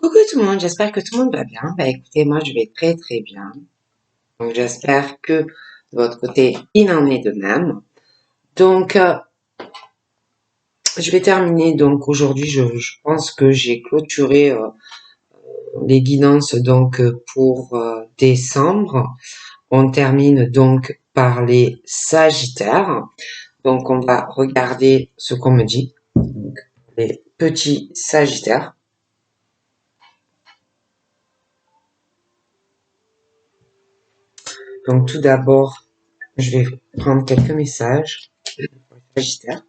Coucou tout le monde, j'espère que tout le monde va bien. Bah écoutez, moi je vais très très bien. Donc j'espère que de votre côté, il en est de même. Donc je vais terminer. Donc aujourd'hui, je pense que j'ai clôturé les guidances donc pour décembre. On termine donc par les Sagittaires. Donc on va regarder ce qu'on me dit. Donc, les petits Sagittaires. Donc tout d'abord, je vais prendre quelques messages pour les Sagittaires.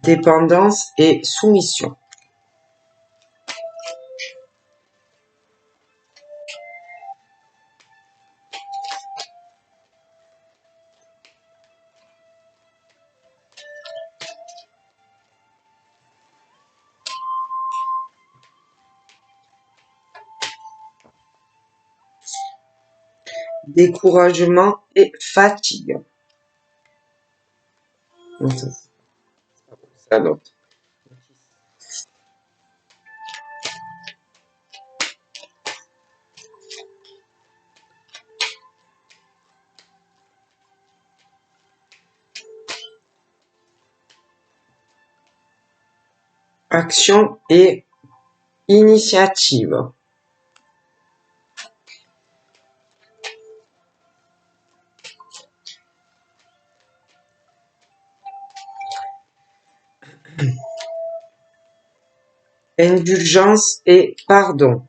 Dépendance et soumission. Découragement et fatigue. Ça note. Action et initiative. Indulgence et pardon.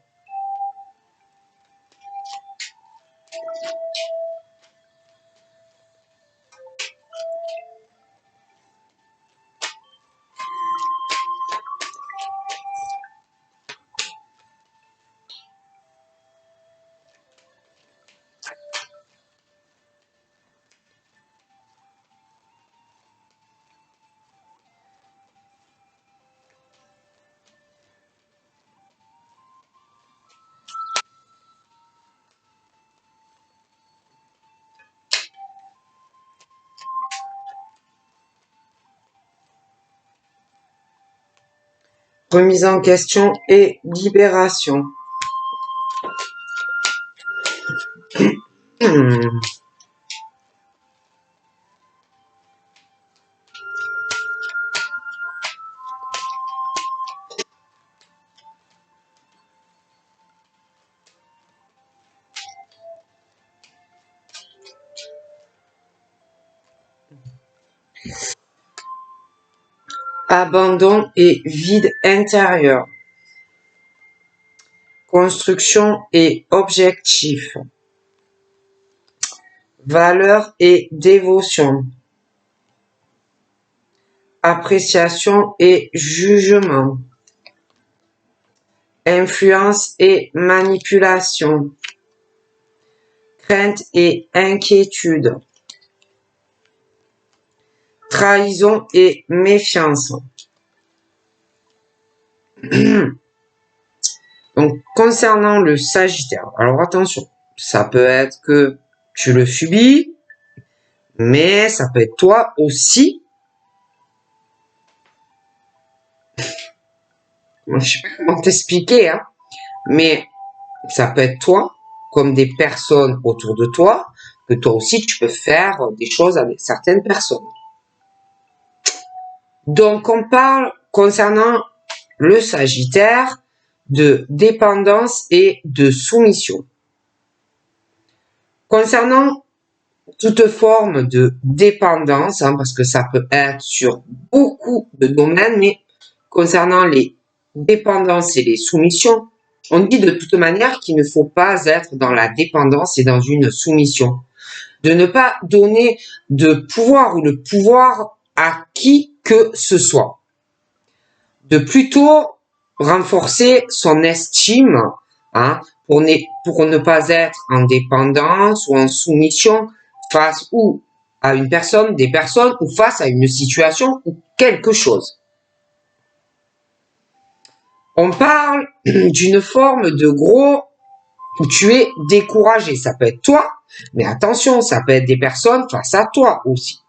Remise en question et libération. Abandon et vide intérieur. Construction et objectif. Valeur et dévotion. Appréciation et jugement. Influence et manipulation. Crainte et inquiétude. Trahison et méfiance. Donc, concernant le Sagittaire, alors attention, ça peut être que tu le subis, mais ça peut être toi aussi. Je sais pas comment t'expliquer, hein, mais ça peut être toi, comme des personnes autour de toi, que toi aussi tu peux faire des choses avec certaines personnes. Donc, on parle concernant le Sagittaire de dépendance et de soumission. Concernant toute forme de dépendance, hein, parce que ça peut être sur beaucoup de domaines, mais concernant les dépendances et les soumissions, on dit de toute manière qu'il ne faut pas être dans la dépendance et dans une soumission. De ne pas donner de pouvoir ou le pouvoir à qui que ce soit. De plutôt renforcer son estime, hein, pour ne pas être en dépendance ou en soumission face ou à une personne, des personnes, ou face à une situation ou quelque chose. On parle d'une forme de gros où tu es découragé. Ça peut être toi, mais attention, ça peut être des personnes face à toi aussi.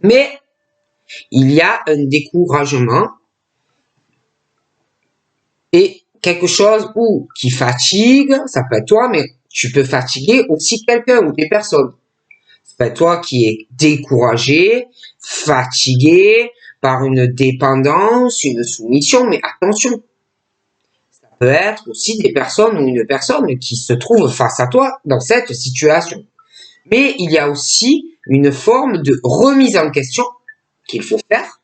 Mais il y a un découragement et quelque chose qui fatigue, ça peut être toi, mais tu peux fatiguer aussi quelqu'un ou des personnes. Ça peut être toi qui es découragé, fatigué par une dépendance, une soumission, mais attention, ça peut être aussi des personnes ou une personne qui se trouve face à toi dans cette situation. Mais il y a aussi une forme de remise en question qu'il faut faire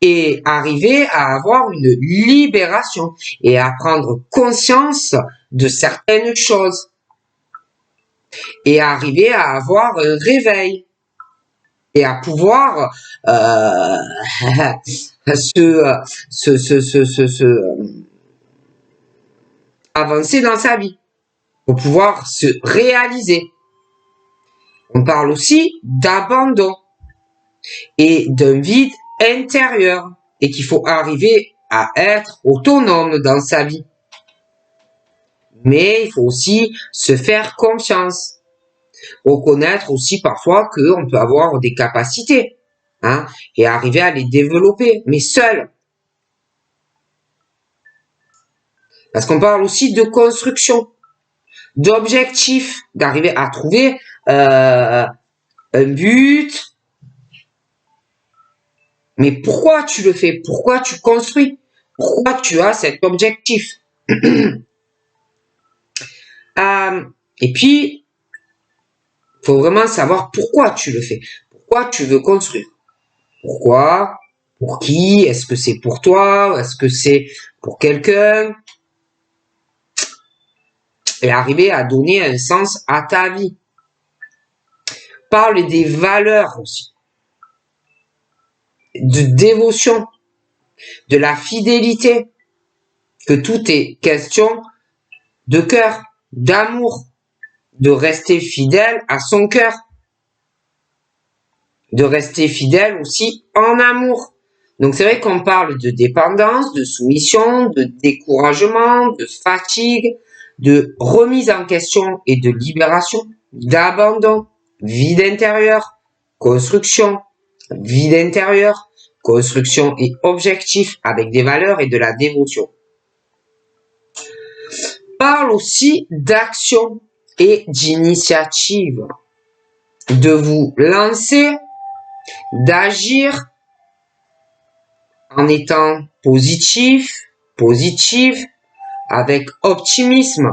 et arriver à avoir une libération et à prendre conscience de certaines choses et à arriver à avoir un réveil et à pouvoir avancer dans sa vie, pour pouvoir se réaliser. On parle aussi d'abandon et d'un vide intérieur et qu'il faut arriver à être autonome dans sa vie. Mais il faut aussi se faire confiance. Reconnaître aussi parfois qu'on peut avoir des capacités et arriver à les développer, mais seul. Parce qu'on parle aussi de construction, d'objectifs, d'arriver à trouver un but. Mais pourquoi tu le fais? Pourquoi tu construis? Pourquoi tu as cet objectif? Et puis, il faut vraiment savoir pourquoi tu le fais. Pourquoi tu veux construire? Pourquoi? Pour qui? Est-ce que c'est pour toi? Est-ce que c'est pour quelqu'un? Et arriver à donner un sens à ta vie. Parle des valeurs aussi. De dévotion. De la fidélité. Que tout est question de cœur, d'amour. De rester fidèle à son cœur. De rester fidèle aussi en amour. Donc c'est vrai qu'on parle de dépendance, de soumission, de découragement, de fatigue, de remise en question et de libération, d'abandon, vide intérieur, construction, vide intérieur, construction et objectif avec des valeurs et de la dévotion. Parle aussi d'action et d'initiative, de vous lancer, d'agir en étant positive, avec optimisme,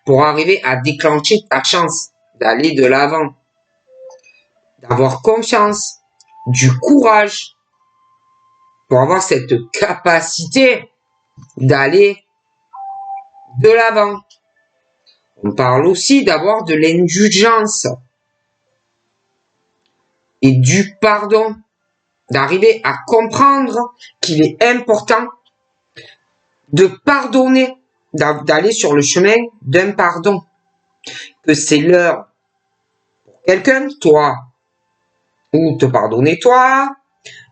pour arriver à déclencher ta chance d'aller de l'avant, d'avoir confiance, du courage, pour avoir cette capacité d'aller de l'avant. On parle aussi d'avoir de l'indulgence et du pardon, d'arriver à comprendre qu'il est important de pardonner, d'aller sur le chemin d'un pardon, que c'est l'heure pour quelqu'un, toi, ou te pardonner toi,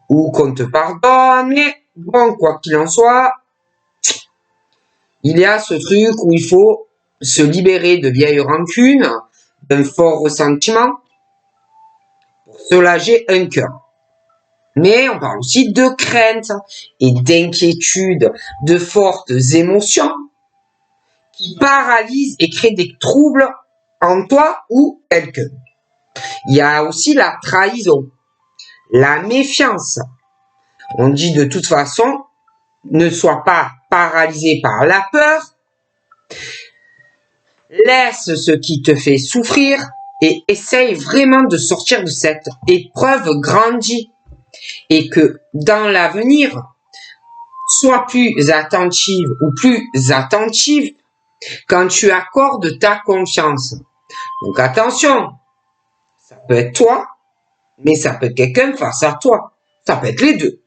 ou qu'on te pardonne, mais bon, quoi qu'il en soit, il y a ce truc où il faut se libérer de vieilles rancunes, d'un fort ressentiment, pour soulager un cœur. Mais on parle aussi de crainte et d'inquiétude, de fortes émotions qui paralysent et créent des troubles en toi ou quelqu'un. Il y a aussi la trahison, la méfiance. On dit de toute façon, ne sois pas paralysé par la peur, laisse ce qui te fait souffrir et essaye vraiment de sortir de cette épreuve grandie. Et que dans l'avenir, sois plus attentive ou plus attentive quand tu accordes ta confiance. Donc attention, ça peut être toi, mais ça peut être quelqu'un face à toi. Ça peut être les deux.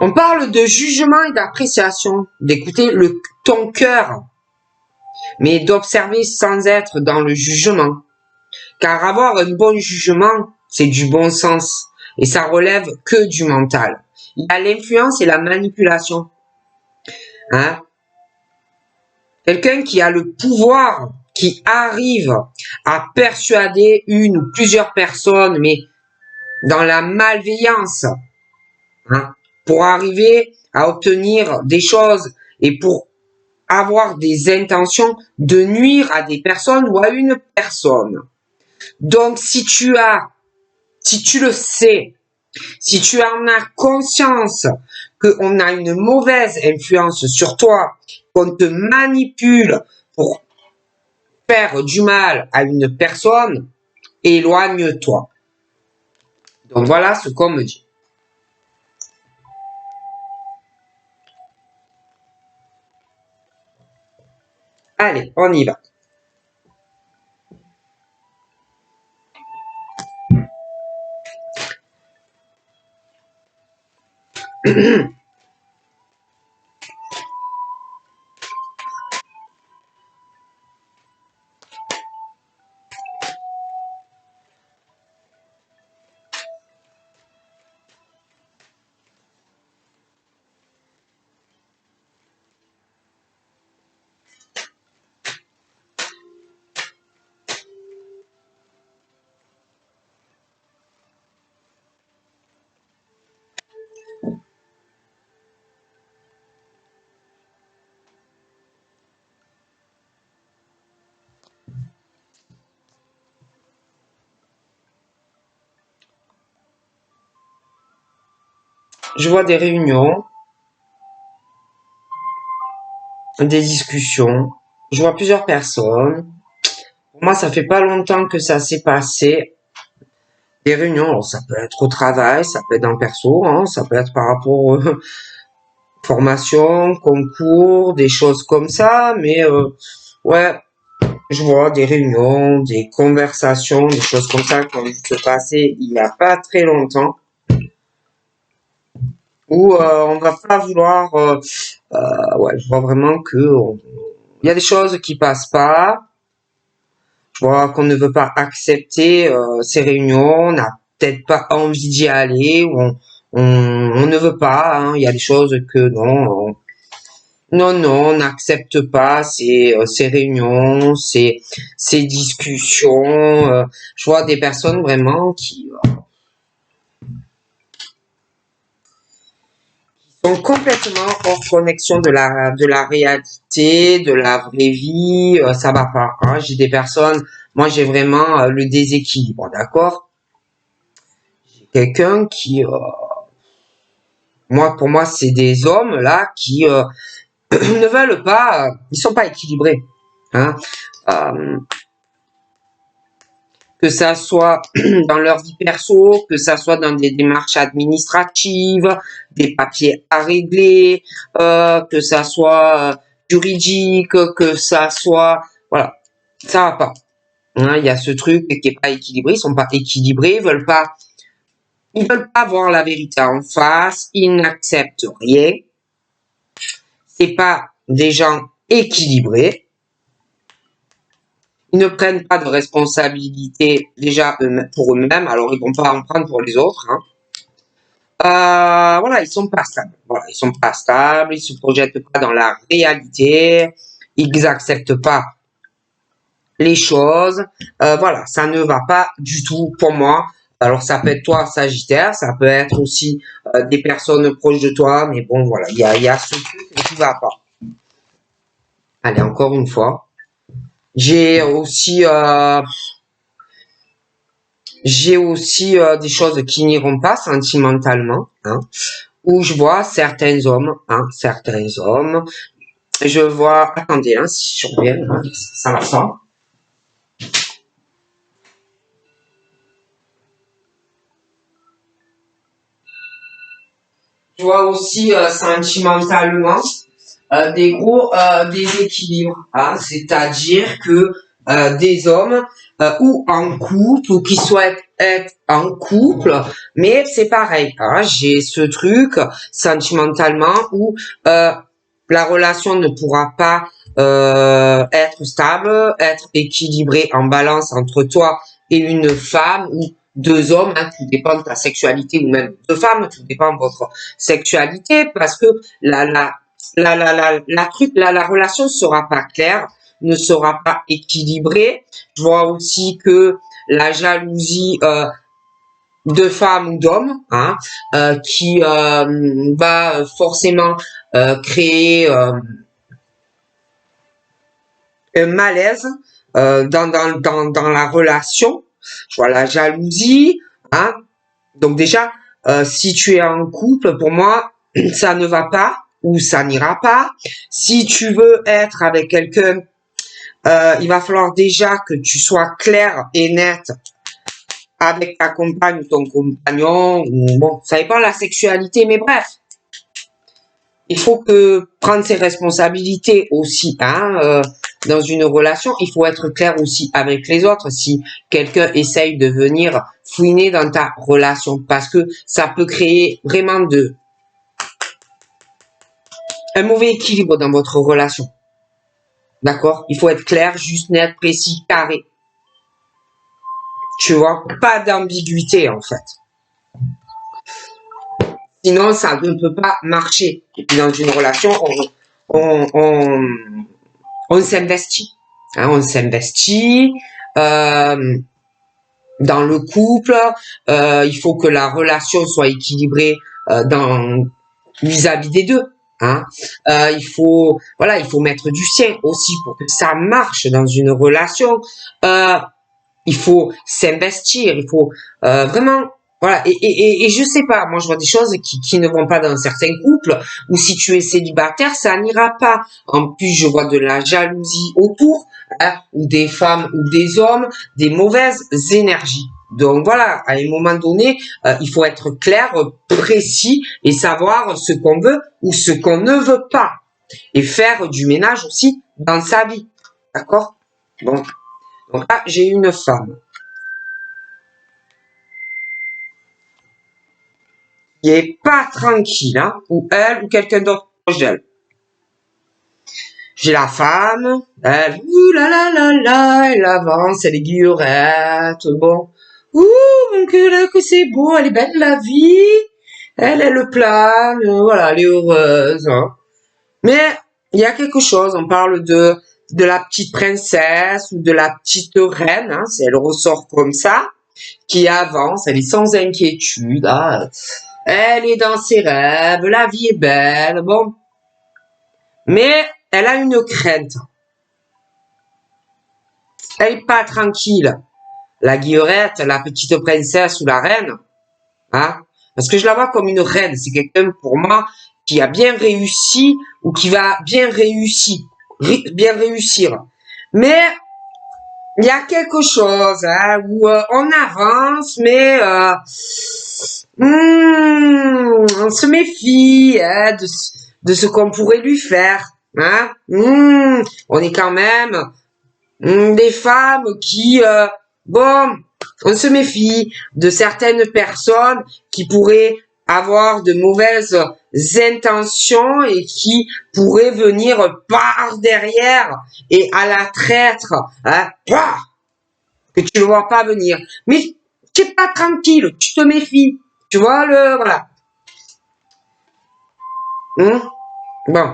On parle de jugement et d'appréciation, d'écouter ton cœur, mais d'observer sans être dans le jugement. Car avoir un bon jugement, c'est du bon sens et ça relève que du mental. Il y a l'influence et la manipulation. Hein? Quelqu'un qui a le pouvoir, qui arrive à persuader une ou plusieurs personnes, mais dans la malveillance, hein, pour arriver à obtenir des choses et pour avoir des intentions de nuire à des personnes ou à une personne. Donc, si tu le sais, si tu en as conscience qu'on a une mauvaise influence sur toi, qu'on te manipule pour faire du mal à une personne, éloigne-toi. Donc voilà ce qu'on me dit. Allez, on y va. Je vois des réunions, des discussions, je vois plusieurs personnes. Pour moi, ça fait pas longtemps que ça s'est passé. Des réunions, alors ça peut être au travail, ça peut être dans le perso, hein, ça peut être par rapport aux formations, concours, des choses comme ça, mais ouais, je vois des réunions, des conversations, des choses comme ça qui ont dû se passer il y a pas très longtemps, où on va pas vouloir, ouais, je vois vraiment que il y a des choses qui passent pas. Je vois qu'on ne veut pas accepter ces réunions, on n'a peut-être pas envie d'y aller, ou on ne veut pas, hein. Il y a des choses que non, on n'accepte pas ces réunions, ces discussions. Je vois des personnes vraiment qui sont complètement hors connexion de la réalité, de la vraie vie. Ça va pas, hein. J'ai des personnes, moi j'ai vraiment le déséquilibre, d'accord? Quelqu'un qui, pour moi, c'est des hommes là qui ne veulent pas, ils sont pas équilibrés, hein. Euh, que ça soit dans leur vie perso, que ça soit dans des démarches administratives, des papiers à régler, que ça soit juridique, que ça soit, voilà, ça va pas. Hein, il y a ce truc qui est pas équilibré, ils sont pas équilibrés, ils veulent pas voir la vérité en face, ils n'acceptent rien. C'est pas des gens équilibrés. Ils ne prennent pas de responsabilité déjà pour eux-mêmes, alors ils vont pas en prendre pour les autres. Hein. Voilà, ils sont pas stables. Voilà, ils sont pas stables, ils se projettent pas dans la réalité, ils acceptent pas les choses. Voilà, ça ne va pas du tout pour moi. Alors ça peut être toi, Sagittaire, ça peut être aussi des personnes proches de toi, mais bon voilà, il y a ce truc qui va pas. Allez, encore une fois. J'ai aussi des choses qui n'iront pas sentimentalement, hein, où je vois certains hommes, je vois, attendez, hein, si je reviens, hein, ça va pas. Je vois aussi sentimentalement des gros déséquilibres, hein, c'est-à-dire que des hommes ou en couple ou qui souhaitent être en couple, mais c'est pareil, hein, j'ai ce truc sentimentalement où la relation ne pourra pas être stable, être équilibrée en balance entre toi et une femme ou deux hommes, hein, tout dépend de ta sexualité, ou même deux femmes, tout dépend de votre sexualité, parce que la relation sera pas claire, ne sera pas équilibrée. Je vois aussi que la jalousie de femmes ou d'hommes, hein, qui va forcément créer un malaise dans la relation. Je vois la jalousie, hein. Donc déjà, si tu es en couple, pour moi, ça ne va pas ou ça n'ira pas. Si tu veux être avec quelqu'un, il va falloir déjà que tu sois clair et net avec ta compagne ou ton compagnon, ou bon, ça dépend de la sexualité, mais bref. Il faut que prendre ses responsabilités aussi, hein, dans une relation. Il faut être clair aussi avec les autres si quelqu'un essaye de venir fouiner dans ta relation, parce que ça peut créer vraiment un mauvais équilibre dans votre relation. D'accord? Il faut être clair, juste, net, précis, carré. Tu vois? Pas d'ambiguïté, en fait. Sinon, ça ne peut pas marcher. Et puis, dans une relation, on s'investit. Hein, on s'investit dans le couple. Il faut que la relation soit équilibrée vis-à-vis des deux. Hein. Il faut mettre du sien aussi pour que ça marche dans une relation. Il faut s'investir. Il faut vraiment. Voilà, et je sais pas, moi je vois des choses qui ne vont pas dans certains couples, ou si tu es célibataire, ça n'ira pas. En plus, je vois de la jalousie autour, hein, ou des femmes ou des hommes, des mauvaises énergies. Donc voilà, à un moment donné, il faut être clair, précis, et savoir ce qu'on veut ou ce qu'on ne veut pas. Et faire du ménage aussi dans sa vie. D'accord? Donc là, j'ai une femme qui est pas tranquille, hein, ou elle, ou quelqu'un d'autre proche d'elle. J'ai la femme, elle, ouh là là là là, elle avance, elle est guillerette, bon. Ouh, que c'est beau, elle est belle la vie. Elle le plane, voilà, elle est heureuse, hein. Mais, il y a quelque chose, on parle de la petite princesse, ou de la petite reine, hein, elle ressort comme ça, qui avance, elle est sans inquiétude, hein. Elle est dans ses rêves, la vie est belle, bon. Mais elle a une crainte. Elle est pas tranquille. La guillerette, la petite princesse ou la reine, hein. Parce que je la vois comme une reine. C'est quelqu'un, pour moi, qui a bien réussi ou qui va bien réussir. Mais il y a quelque chose, hein, où on avance, mais on se méfie, hein, de ce qu'on pourrait lui faire. Hein. On est quand même des femmes qui, bon, on se méfie de certaines personnes qui pourraient avoir de mauvaises intentions et qui pourraient venir par derrière et à la traître, hein, que tu ne vois pas venir. Mais tu n'es pas tranquille, tu te méfies. Tu vois voilà. Bon.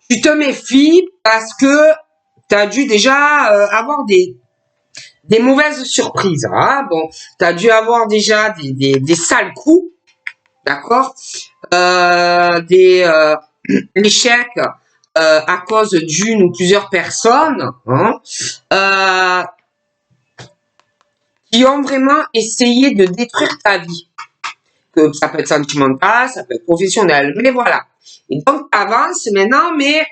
Tu te méfies parce que tu as dû déjà avoir des mauvaises surprises. Hein. Bon, tu as dû avoir déjà des sales coups, d'accord, des échecs à cause d'une ou plusieurs personnes, hein, qui ont vraiment essayé de détruire ta vie. Que ça peut être sentimental, ça peut être professionnel, mais voilà. Et donc, tu avances maintenant, mais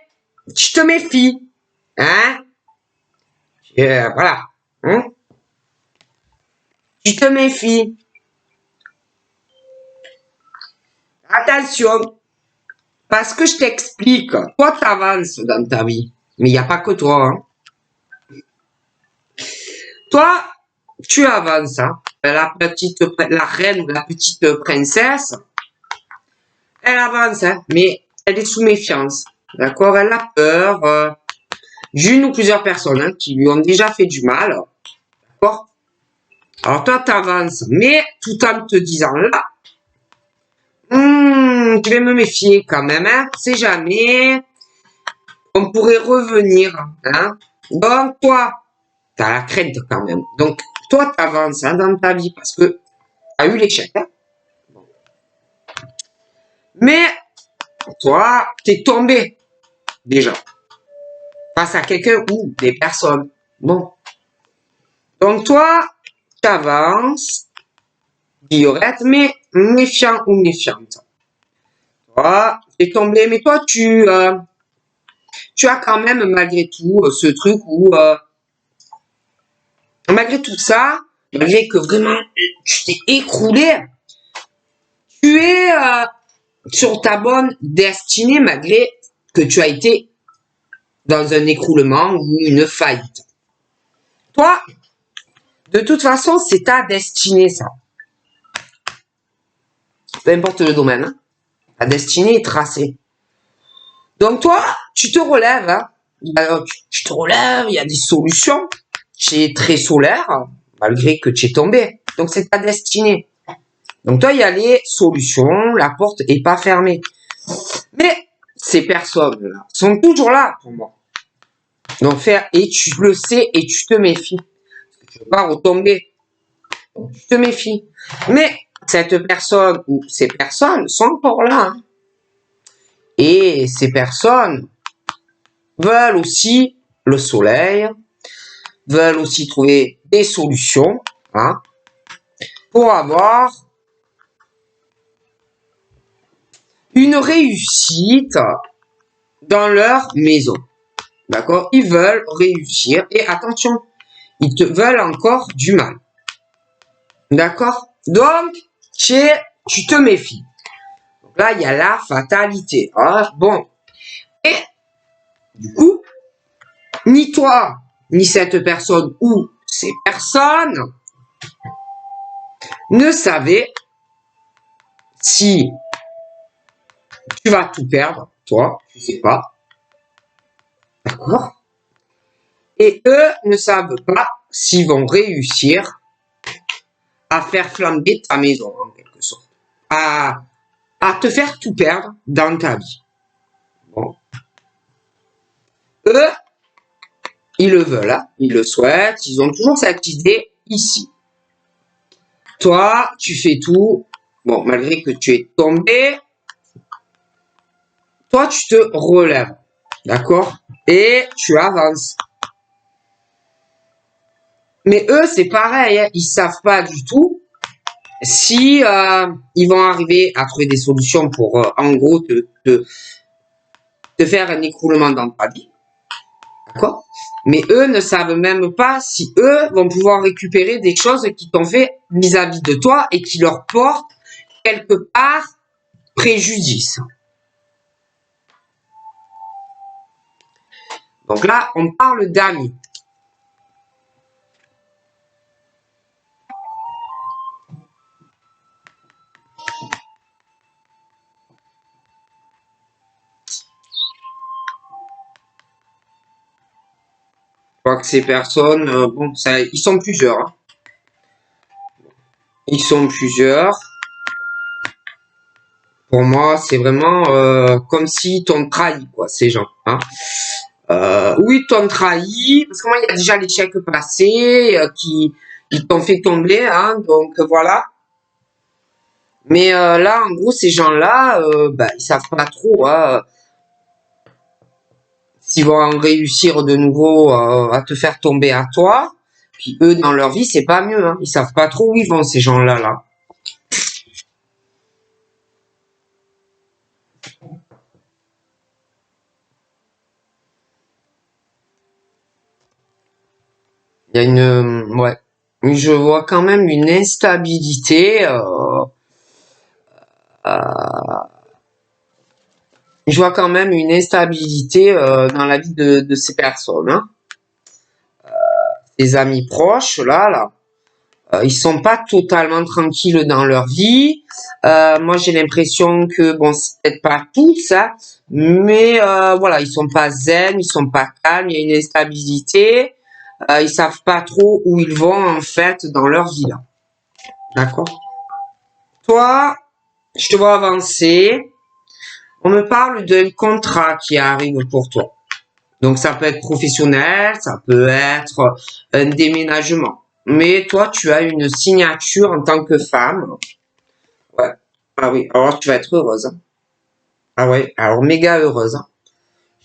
tu te méfies. Hein? Voilà. Hein? Tu te méfies. Attention. Parce que je t'explique. Toi, tu avances dans ta vie. Mais il n'y a pas que toi. Hein? Toi, tu avances. Hein? La reine ou la petite princesse, elle avance. Hein? Mais elle est sous méfiance. D'accord? Elle a peur d'une ou plusieurs personnes, hein, qui lui ont déjà fait du mal. D'accord? Alors toi, t'avances, mais tout en te disant là, je vais me méfier quand même, hein, c'est jamais, on pourrait revenir, hein. Donc toi, t'as la crainte quand même. Donc toi, t'avances hein, dans ta vie parce que t'as eu l'échec, hein. Mais toi, t'es tombé déjà face à quelqu'un ou des personnes. Bon. Donc toi, t'avances, Guillorette, mais méfiant ou méfiante. Toi, t'es tombé, mais toi, tu as quand même, malgré tout, ce truc où, malgré tout ça, malgré que vraiment, tu t'es écroulé, tu es sur ta bonne destinée, malgré que tu as été dans un écroulement ou une faillite. Toi, de toute façon, c'est ta destinée, ça. Peu importe le domaine, hein. Ta destinée est tracée. Donc toi, tu te relèves, hein. Tu te relèves, il y a des solutions. Tu es très solaire, malgré que tu es tombé. Donc c'est ta destinée. Donc toi, il y a les solutions, la porte est pas fermée. Mais ces personnes-là sont toujours là pour moi. Donc et tu le sais et tu te méfies. Tu ne veux pas retomber. Donc tu te méfies. Mais cette personne ou ces personnes sont encore là. Hein. Et ces personnes veulent aussi le soleil, veulent aussi trouver des solutions hein, pour avoir une réussite dans leur maison. D'accord? Ils veulent réussir et attention, ils te veulent encore du mal. D'accord? Donc, tu te méfies. Donc là, il y a la fatalité. Ah, bon. Et du coup, ni toi, ni cette personne ou ces personnes ne savaient si tu vas tout perdre, toi, tu sais pas. D'accord? Et eux ne savent pas s'ils vont réussir à faire flamber ta maison, en quelque sorte. À te faire tout perdre dans ta vie. Bon. Eux, ils le veulent, hein, ils le souhaitent, ils ont toujours cette idée ici. Toi, tu fais tout, bon, malgré que tu es tombé, toi, tu te relèves, d'accord? Et tu avances. Mais eux, c'est pareil, hein, ils savent pas du tout si ils vont arriver à trouver des solutions pour, en gros, te faire un écroulement dans ta vie. D'accord? Mais eux ne savent même pas si eux vont pouvoir récupérer des choses qui t'ont fait vis-à-vis de toi et qui leur portent quelque part préjudice. Donc là, on parle d'amis. Je crois que ces personnes, bon, ça, ils sont plusieurs. Hein. Ils sont plusieurs. Pour moi, c'est vraiment comme si t'ont trahi, quoi, ces gens. Hein. Oui, t'ont trahi, parce que moi, il y a déjà l'échec passé qui ils t'ont fait tomber, hein, donc voilà. Mais là, en gros, ces gens-là, ils savent pas trop hein, s'ils vont en réussir de nouveau à te faire tomber à toi. Puis eux, dans leur vie, c'est pas mieux. Hein. Ils savent pas trop où ils vont, ces gens-là, là. Il y a une... ouais. Mais je vois quand même une instabilité. Je vois quand même une instabilité dans la vie de ces personnes. Hein. Des amis proches, là. Ils sont pas totalement tranquilles dans leur vie. Moi, j'ai l'impression que, bon, c'est peut-être pas tout ça, mais voilà, ils sont pas zen, ils sont pas calmes, il y a une instabilité. ils savent pas trop où ils vont en fait dans leur vie là. D'accord? Toi, je te vois avancer. On me parle d'un contrat qui arrive pour toi. Donc ça peut être professionnel, ça peut être un déménagement. Mais toi, tu as une signature en tant que femme. Ouais. Ah oui, alors tu vas être heureuse. Hein. Ah ouais, alors méga heureuse. Hein.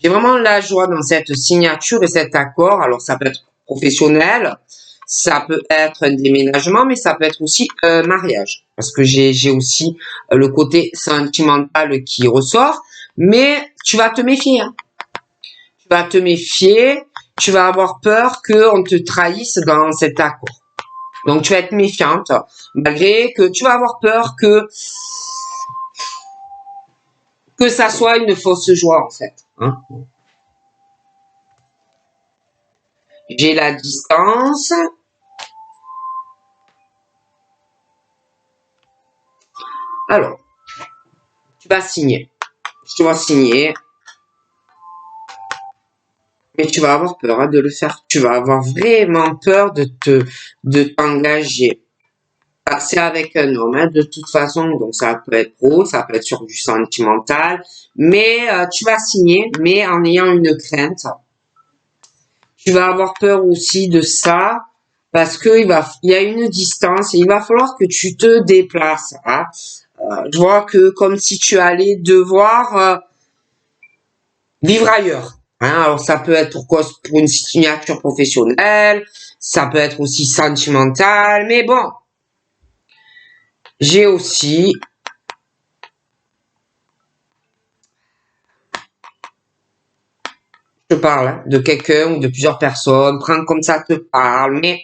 J'ai vraiment la joie dans cette signature et cet accord. Alors ça peut être professionnel, ça peut être un déménagement, mais ça peut être aussi un mariage. Parce que j'ai aussi le côté sentimental qui ressort. Mais tu vas te méfier. Hein. Tu vas te méfier, tu vas avoir peur qu'on te trahisse dans cet accord. Donc tu vas être méfiante, malgré que tu vas avoir peur que ça soit une fausse joie en fait. Hein. J'ai la distance. Alors, tu vas signer. Je te vois signer. Mais tu vas avoir peur hein, de le faire. Tu vas avoir vraiment peur de t'engager. C'est avec un homme, hein, de toute façon, donc ça peut être pro, ça peut être sur du sentimental, mais tu vas signer, mais en ayant une crainte. Tu vas avoir peur aussi de ça, parce que il y a une distance et il va falloir que tu te déplaces. Hein. Je vois que comme si tu allais devoir vivre ailleurs. Hein. Alors ça peut être pour une signature professionnelle, ça peut être aussi sentimental, mais bon, j'ai aussi te parle hein, de quelqu'un ou de plusieurs personnes, prends comme ça te parle, mais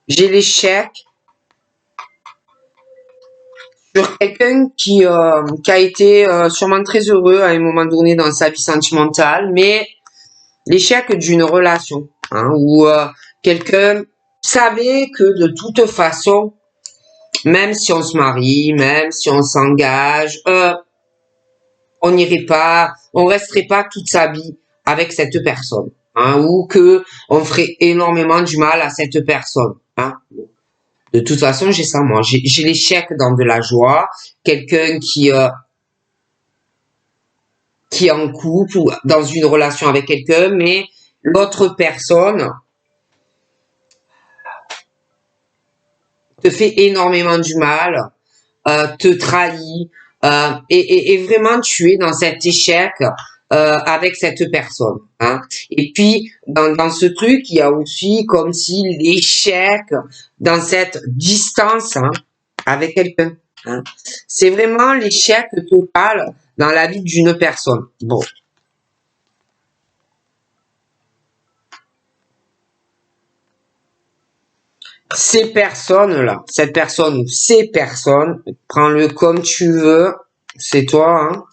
j'ai l'échec sur quelqu'un qui a été sûrement très heureux à un moment donné dans sa vie sentimentale, mais l'échec d'une relation, hein, où quelqu'un savait que de toute façon, même si on se marie, même si on s'engage, on n'irait pas, on resterait pas toute sa vie avec cette personne, hein, ou que on ferait énormément du mal à cette personne. Hein. De toute façon, j'ai ça moi, j'ai l'échec dans de la joie, quelqu'un qui est en couple ou dans une relation avec quelqu'un, mais l'autre personne te fait énormément du mal, te trahit, et vraiment tu es dans cet échec avec cette personne. Hein. Et puis, dans ce truc, il y a aussi comme si l'échec dans cette distance hein, avec quelqu'un. Hein. C'est vraiment l'échec total dans la vie d'une personne. Bon. Ces personnes-là, cette personne ou ces personnes, prends-le comme tu veux, c'est toi, hein.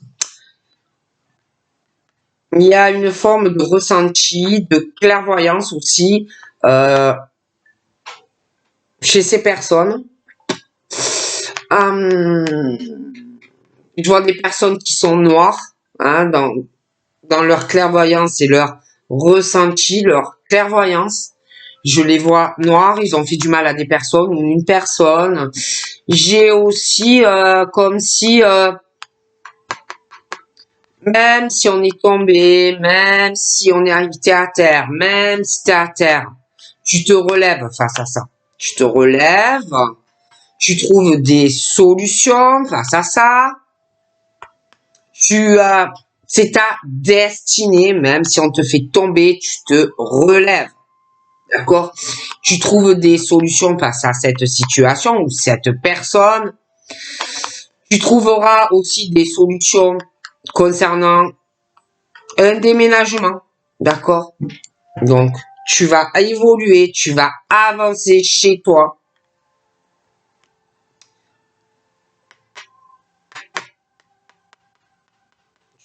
Il y a une forme de ressenti, de clairvoyance aussi euh, chez ces personnes. Hum, je vois des personnes qui sont noires hein, dans leur clairvoyance et leur ressenti, leur clairvoyance. Je les vois noirs, ils ont fait du mal à des personnes ou une personne. J'ai aussi comme si même si on est tombé, même si on est arrivé à terre, même si tu es à terre, tu te relèves face à ça. Tu te relèves, tu trouves des solutions face à ça. C'est ta destinée, même si on te fait tomber, tu te relèves. D'accord? Tu trouves des solutions face à cette situation ou cette personne. Tu trouveras aussi des solutions concernant un déménagement. D'accord? Donc, tu vas évoluer, tu vas avancer chez toi.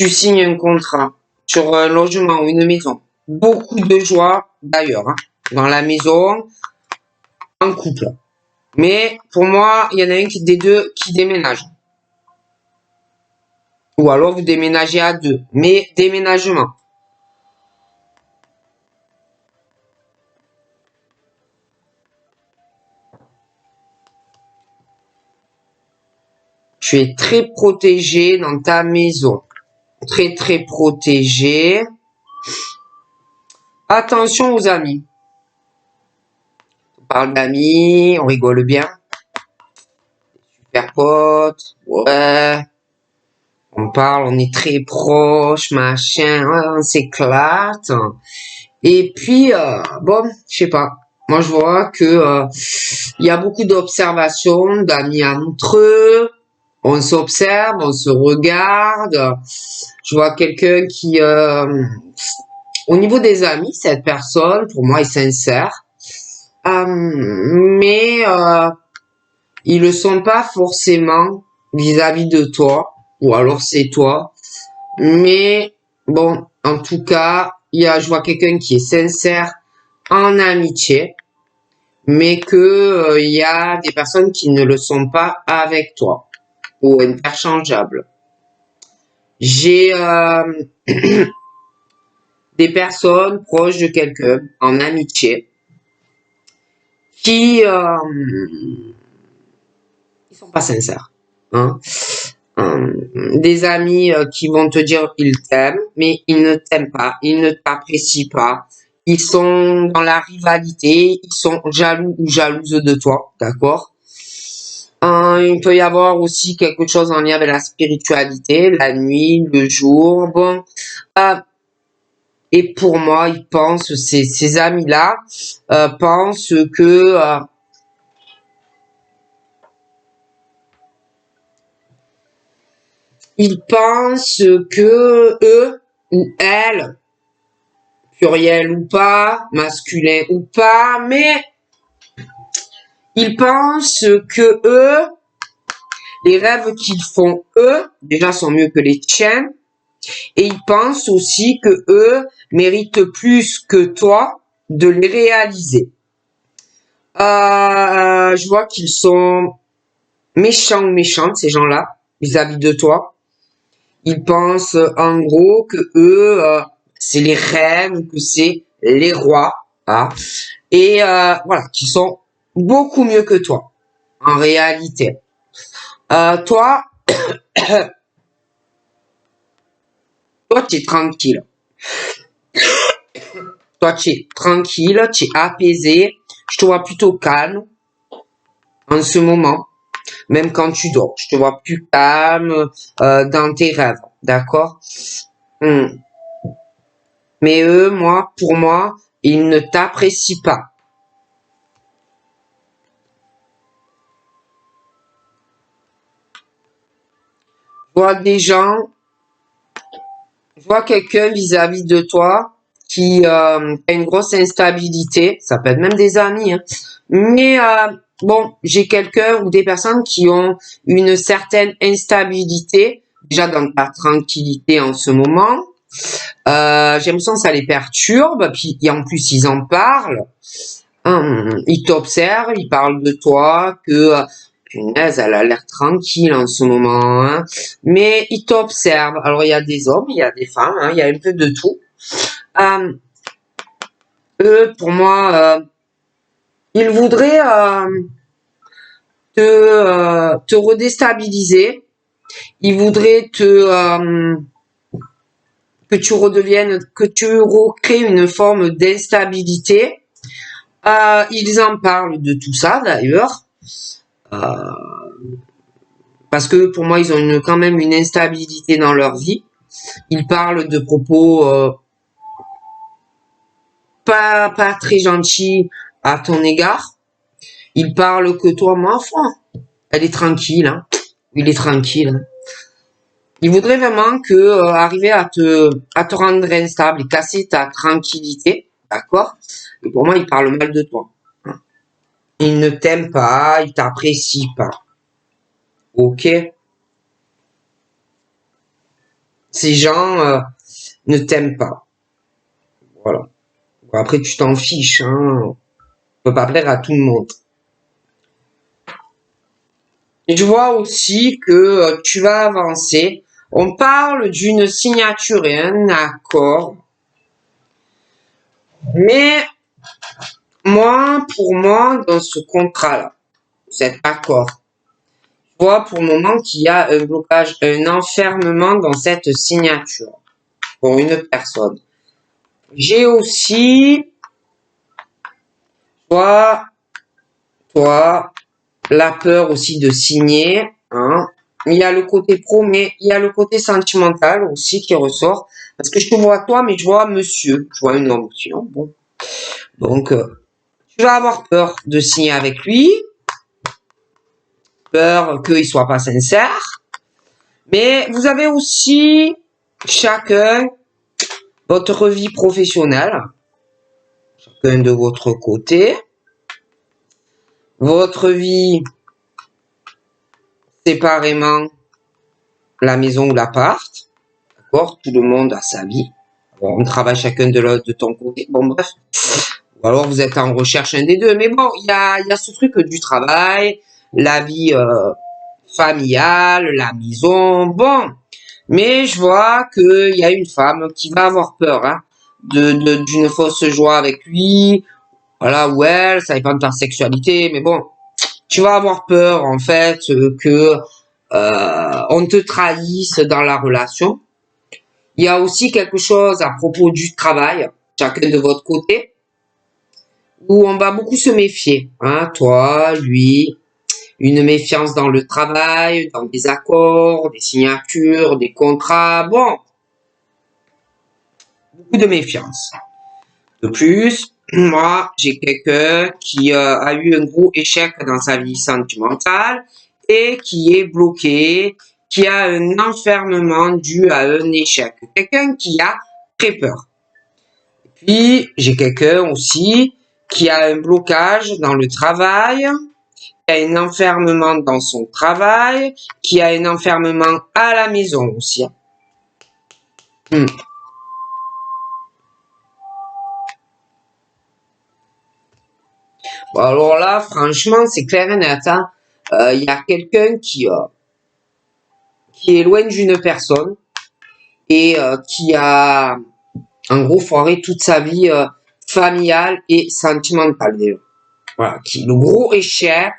Tu signes un contrat sur un logement ou une maison. Beaucoup de joie d'ailleurs, hein, dans la maison, en couple. Mais pour moi, il y en a un des deux qui déménage. Ou alors vous déménagez à deux. Mais déménagement. Tu es très protégé dans ta maison. Très, très protégé. Attention aux amis. On parle d'amis, on rigole bien. Super pote, ouais. On parle, on est très proche, machin, ouais, on s'éclate. Et puis, bon, je sais pas. Moi, je vois que il y a beaucoup d'observations d'amis entre eux. On s'observe, on se regarde. Je vois quelqu'un qui, au niveau des amis, cette personne, pour moi, est sincère. Mais ils le sont pas forcément vis-à-vis de toi. Ou alors c'est toi. Mais bon, en tout cas, je vois quelqu'un qui est sincère en amitié, mais que il y a des personnes qui ne le sont pas avec toi ou interchangeables. J'ai des personnes proches de quelqu'un en amitié qui ils sont pas sincères. Hein. Des amis qui vont te dire ils t'aiment, mais ils ne t'aiment pas, ils ne t'apprécient pas. Ils sont dans la rivalité, ils sont jaloux ou jalouses de toi, d'accord? Il peut y avoir aussi quelque chose en lien avec la spiritualité, la nuit, le jour, bon. Et pour moi, ils pensent, ces amis-là pensent que ils pensent que eux ou elles, pluriel ou pas, masculin ou pas, mais ils pensent que eux, les rêves qu'ils font eux, déjà sont mieux que les tiens, et ils pensent aussi que eux méritent plus que toi de les réaliser. Je vois qu'ils sont méchants ou méchantes, ces gens-là, vis-à-vis de toi. Ils pensent en gros que eux, c'est les reines, que c'est les rois, hein, et voilà, qui sont beaucoup mieux que toi, en réalité. Toi, toi, tu es tranquille. Toi, tu es tranquille, tu es apaisé. Je te vois plutôt calme en ce moment, même quand tu dors. Je te vois plus calme dans tes rêves, d'accord? Mais eux, pour moi, ils ne t'apprécient pas. Je vois des gens, je vois quelqu'un vis-à-vis de toi qui a une grosse instabilité. Ça peut être même des amis, hein. Mais bon, j'ai quelqu'un ou des personnes qui ont une certaine instabilité, déjà dans ta tranquillité en ce moment. J'ai l'impression que ça les perturbe, puis et en plus ils en parlent. Ils t'observent, ils parlent de toi, que punaise, elle a l'air tranquille en ce moment, hein. Mais ils t'observent. Alors il y a des hommes, il y a des femmes, hein, il y a un peu de tout. Eux, pour moi, ils voudraient te redéstabiliser. Ils voudraient que tu redeviennes, que tu recrées une forme d'instabilité. Ils en parlent de tout ça d'ailleurs. Parce que pour moi, ils ont quand même une instabilité dans leur vie. Ils parlent de propos pas très gentils à ton égard. Ils parlent que toi, ma enfant, elle est tranquille, hein. Il est tranquille. Hein. Il voudrait vraiment que arriver à te rendre instable et casser ta tranquillité, d'accord? Et pour moi, il parle mal de toi. Hein. Il ne t'aime pas, il t'apprécie pas. Ok? Ces gens ne t'aiment pas. Voilà. Après, tu t'en fiches, hein. On peut pas plaire à tout le monde. Et je vois aussi que tu vas avancer. On parle d'une signature et un accord. Mais moi, pour moi, dans ce contrat-là, cet accord, Je vois pour le moment qu'il y a un blocage, un enfermement dans cette signature pour une personne. J'ai aussi, toi, la peur aussi de signer, hein. Il y a le côté pro, mais il y a le côté sentimental aussi qui ressort. Parce que je te vois toi, mais je vois monsieur, je vois un homme aussi, hein. Bon. Donc, tu vas avoir peur de signer avec lui, peur qu'il soit pas sincère. Mais vous avez aussi chacun votre vie professionnelle, chacun de votre côté, votre vie séparément, la maison ou l'appart, d'accord? Tout le monde a sa vie. Alors, on travaille chacun de ton côté. Bon, bref. Ou alors vous êtes en recherche un des deux. Mais bon, il y a ce truc du travail, la vie familiale, la maison. Bon, mais je vois qu'il y a une femme qui va avoir peur, hein, d'une fausse joie avec lui. Voilà, ou elle, ça dépend de ta sexualité. Mais bon, tu vas avoir peur en fait que on te trahisse dans la relation. Il y a aussi quelque chose à propos du travail, chacun de votre côté, où on va beaucoup se méfier. Hein, toi, lui, une méfiance dans le travail, dans des accords, des signatures, des contrats. Bon, beaucoup de méfiance. De plus, moi, j'ai quelqu'un qui a eu un gros échec dans sa vie sentimentale et qui est bloqué, qui a un enfermement dû à un échec. Quelqu'un qui a très peur. Puis, j'ai quelqu'un aussi qui a un blocage dans le travail, qui a un enfermement dans son travail, qui a un enfermement à la maison aussi. Bon, alors là, franchement, c'est clair et net. Hein. Il y a quelqu'un qui est loin d'une personne et qui a, en gros, foiré toute sa vie familiale et sentimentale. Voilà, qui le gros échec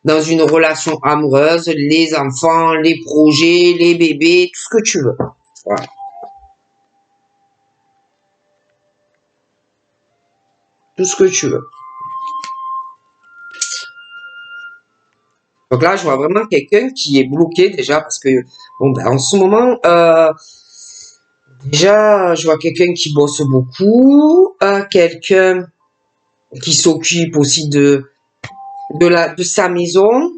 dans une relation amoureuse, les enfants, les projets, les bébés, tout ce que tu veux. Voilà. Tout ce que tu veux. Donc là, je vois vraiment quelqu'un qui est bloqué déjà parce que, bon, ben, en ce moment, déjà, je vois quelqu'un qui bosse beaucoup, quelqu'un qui s'occupe aussi de sa maison,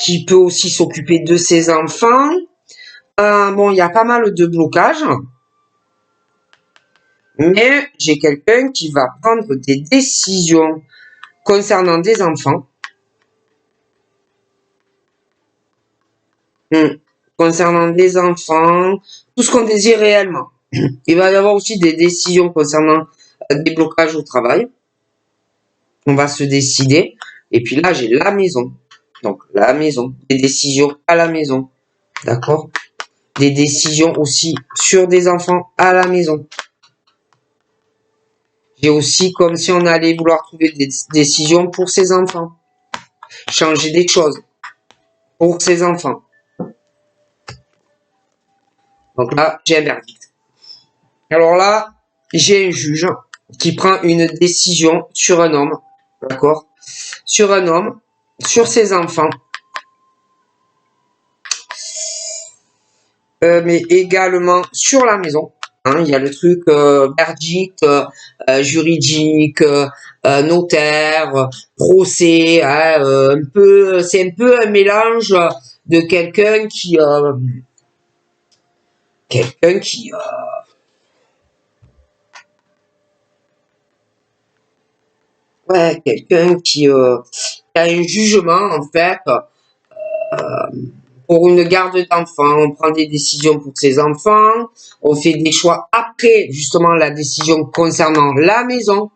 qui peut aussi s'occuper de ses enfants. Bon, il y a pas mal de blocages, mais j'ai quelqu'un qui va prendre des décisions concernant des enfants, concernant des enfants, tout ce qu'on désire réellement. Il va y avoir aussi des décisions concernant des blocages au travail. On va se décider. Et puis là, j'ai la maison. Donc, la maison. Des décisions à la maison. D'accord? Des décisions aussi sur des enfants à la maison. J'ai aussi comme si on allait vouloir trouver des décisions pour ses enfants. Changer des choses pour ses enfants. Donc là, j'ai un verdict. Alors là, j'ai un juge qui prend une décision sur un homme. D'accord? Sur un homme, sur ses enfants. Mais également sur la maison. Hein, il y a le truc verdict, juridique, notaire, procès, hein, c'est un peu un mélange de quelqu'un qui, ouais, quelqu'un qui a un jugement en fait pour une garde d'enfants. On prend des décisions pour ses enfants, on fait des choix après justement la décision concernant la maison.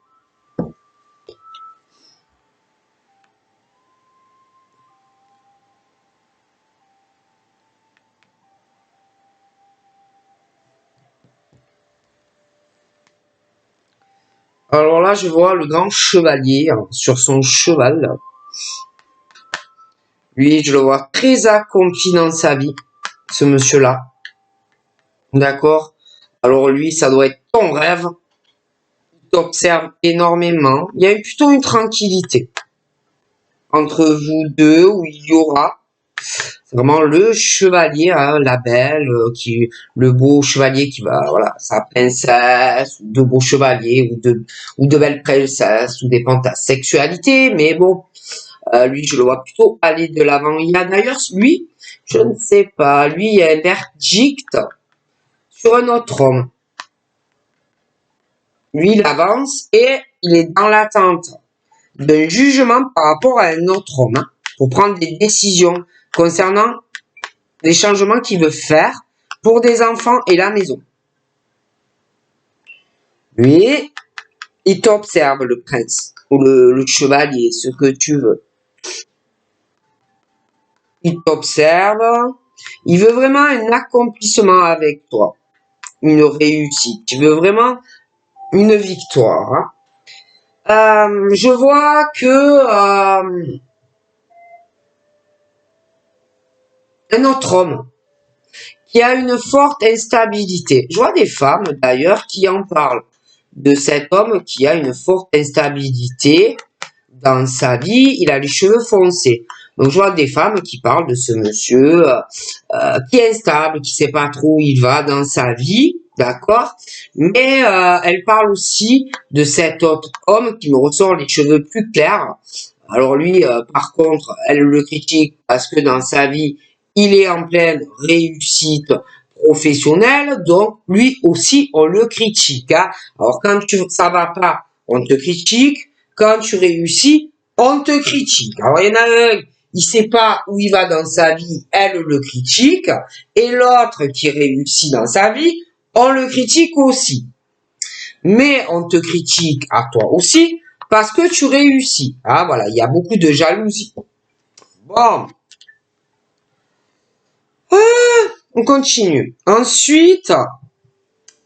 Alors là, je vois le grand chevalier hein, sur son cheval. Lui, je le vois très accompli dans sa vie, ce monsieur-là. D'accord? Alors lui, ça doit être ton rêve. Il t'observe énormément. Il y a plutôt une tranquillité entre vous deux où il y aura vraiment le chevalier, hein, la belle, le beau chevalier qui va, voilà, sa princesse, ou de beaux chevaliers, ou de belles princesses, tout dépend de ta sexualité, mais bon, lui, je le vois plutôt aller de l'avant. Il y a d'ailleurs, lui, je ne sais pas, lui, il y a un verdict sur un autre homme. Lui, il avance et il est dans l'attente d'un jugement par rapport à un autre homme, hein, pour prendre des décisions concernant les changements qu'il veut faire pour des enfants et la maison. Lui, il t'observe, le prince, ou le chevalier, ce que tu veux. Il t'observe, il veut vraiment un accomplissement avec toi, une réussite, il veut vraiment une victoire. Hein. Je vois que un autre homme qui a une forte instabilité. Je vois des femmes d'ailleurs qui en parlent de cet homme qui a une forte instabilité dans sa vie. Il a les cheveux foncés. Donc je vois des femmes qui parlent de ce monsieur qui est instable, qui sait pas trop où il va dans sa vie, d'accord. Mais elle parle aussi de cet autre homme qui me ressort les cheveux plus clairs. Alors lui, par contre, elle le critique parce que dans sa vie, il est en pleine réussite professionnelle, donc lui aussi, on le critique. Hein. Alors quand ça va pas, on te critique. Quand tu réussis, on te critique. Alors il y en a un, il sait pas où il va dans sa vie, elle le critique, et l'autre qui réussit dans sa vie, on le critique aussi. Mais on te critique à toi aussi parce que tu réussis. Ah voilà, il y a beaucoup de jalousie. Bon. On continue. Ensuite,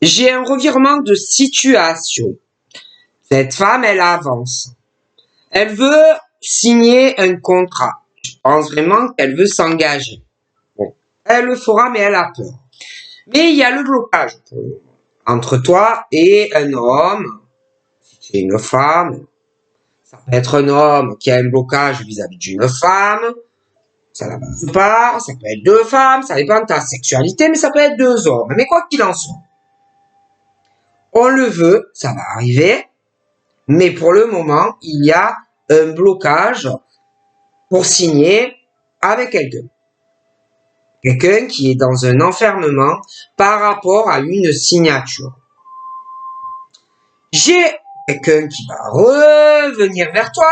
j'ai un revirement de situation. Cette femme, elle avance. Elle veut signer un contrat. Je pense vraiment qu'elle veut s'engager. Bon. Elle le fera, mais elle a peur. Mais il y a le blocage entre toi et un homme. Si tu es une femme, ça peut être un homme qui a un blocage vis-à-vis d'une femme. Ça n'avance pas, ça peut être deux femmes, ça dépend de ta sexualité, mais ça peut être deux hommes. Mais quoi qu'il en soit, on le veut, ça va arriver, mais pour le moment, il y a un blocage pour signer avec quelqu'un. Quelqu'un qui est dans un enfermement par rapport à une signature. J'ai quelqu'un qui va revenir vers toi,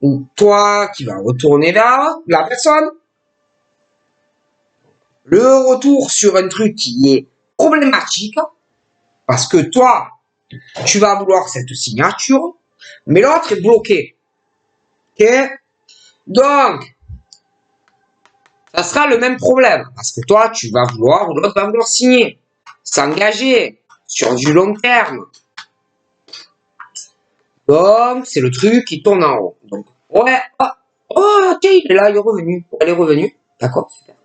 ou toi qui va retourner vers la personne. Le retour sur un truc qui est problématique, parce que toi, tu vas vouloir cette signature, mais l'autre est bloqué. Ok? Donc, ça sera le même problème, parce que toi, tu vas vouloir, ou l'autre va vouloir signer, s'engager sur du long terme. Donc, c'est le truc qui tourne en rond. Donc, ouais, ok, il est là, il est revenu. Elle est revenue. D'accord, super.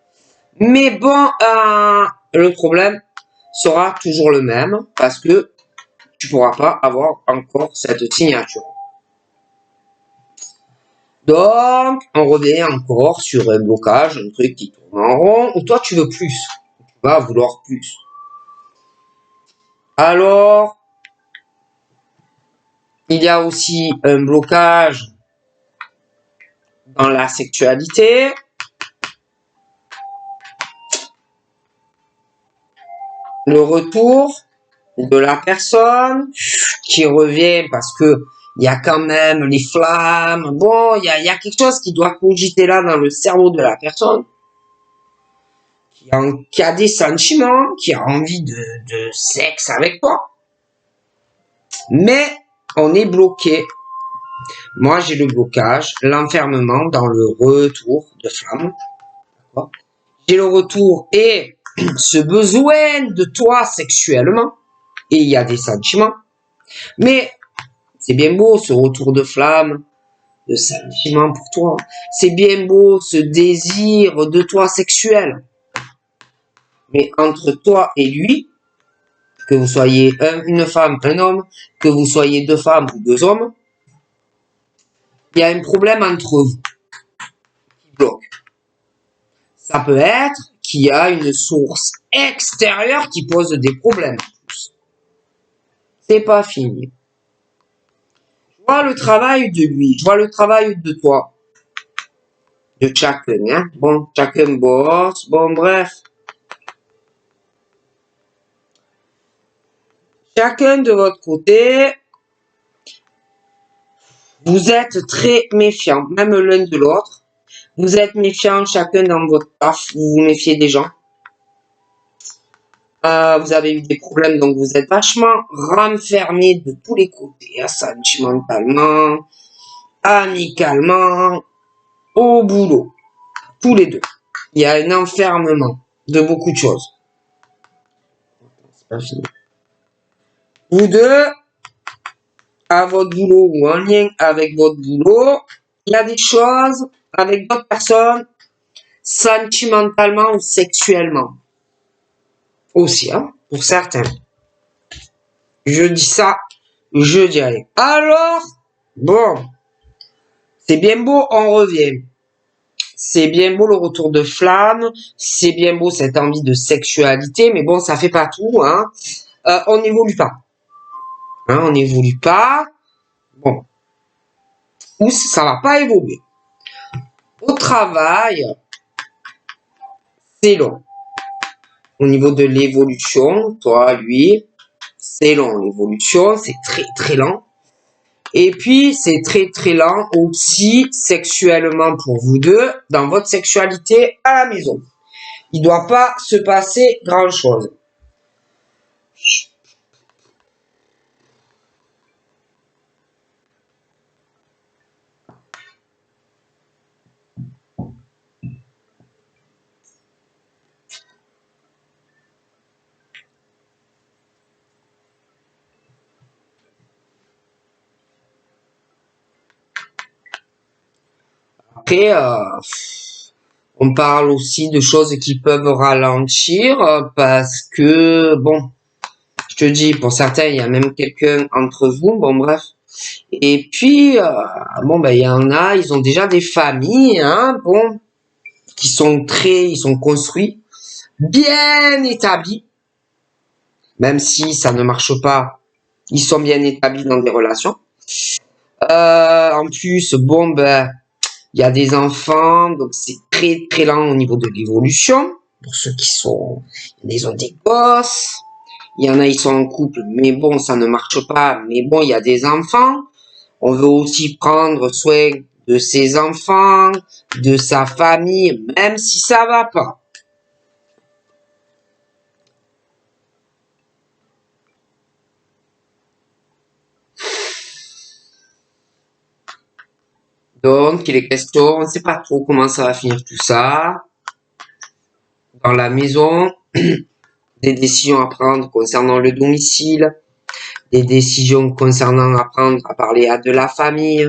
Mais bon, le problème sera toujours le même, parce que tu pourras pas avoir encore cette signature. Donc, on revient encore sur un blocage, un truc qui tourne en rond, ou toi tu veux plus. Tu vas vouloir plus. Alors, il y a aussi un blocage dans la sexualité. Le retour de la personne qui revient parce que il y a quand même les flammes. Bon, il y a quelque chose qui doit cogiter là dans le cerveau de la personne. Qui a des sentiments, qui a envie de sexe avec toi. Mais on est bloqué. Moi, j'ai le blocage, l'enfermement dans le retour de flamme. J'ai le retour et ce besoin de toi sexuellement. Et il y a des sentiments. Mais c'est bien beau ce retour de flamme. de sentiments pour toi. C'est bien beau ce désir de toi sexuel. Mais entre toi et lui, que vous soyez une femme, un homme, que vous soyez deux femmes ou deux hommes, il y a un problème entre vous qui bloque. Ça peut être qu'il y a une source extérieure qui pose des problèmes. C'est pas fini. Je vois le travail de lui, je vois le travail de toi. De chacun, hein. Bon, chacun bosse, bon, bref. Chacun de votre côté, vous êtes très méfiants, même l'un de l'autre. Vous êtes méfiants chacun dans votre taf, vous vous méfiez des gens. Vous avez eu des problèmes, donc vous êtes vachement renfermés de tous les côtés, hein, sentimentalement, amicalement, au boulot, tous les deux. Il y a un enfermement de beaucoup de choses. C'est pas fini. Vous deux, à votre boulot ou en lien avec votre boulot, il y a des choses avec d'autres personnes, sentimentalement ou sexuellement. Aussi, hein, pour certains. Je dis ça, je dis rien. Alors, bon, c'est bien beau, on revient. C'est bien beau le retour de flamme, c'est bien beau cette envie de sexualité, mais bon, ça fait pas tout, hein. On n'évolue pas. Hein, on n'évolue pas. Bon. Ou ça va pas évoluer. Au travail, c'est long. Au niveau de l'évolution, toi, lui, c'est long. L'évolution, c'est très, très lent. Et puis, c'est très, très lent aussi sexuellement pour vous deux, dans votre sexualité à la maison. Il doit pas se passer grand-chose. Après, on parle aussi de choses qui peuvent ralentir parce que, bon, je te dis, pour certains, il y a même quelqu'un entre vous, bon bref. Et puis, bon, ben, il y en a, ils ont déjà des familles, hein, bon, ils sont construits, bien établis, même si ça ne marche pas, ils sont bien établis dans des relations. En plus, bon, ben, il y a des enfants, donc c'est très très lent au niveau de l'évolution. Pour ceux qui sont, ils ont des gosses, il y en a, ils sont en couple, mais bon, ça ne marche pas. Mais bon, il y a des enfants. On veut aussi prendre soin de ses enfants, de sa famille, même si ça va pas. Donc, il est question, on ne sait pas trop comment ça va finir tout ça. Dans la maison, des décisions à prendre concernant le domicile, des décisions concernant à prendre à parler à de la famille,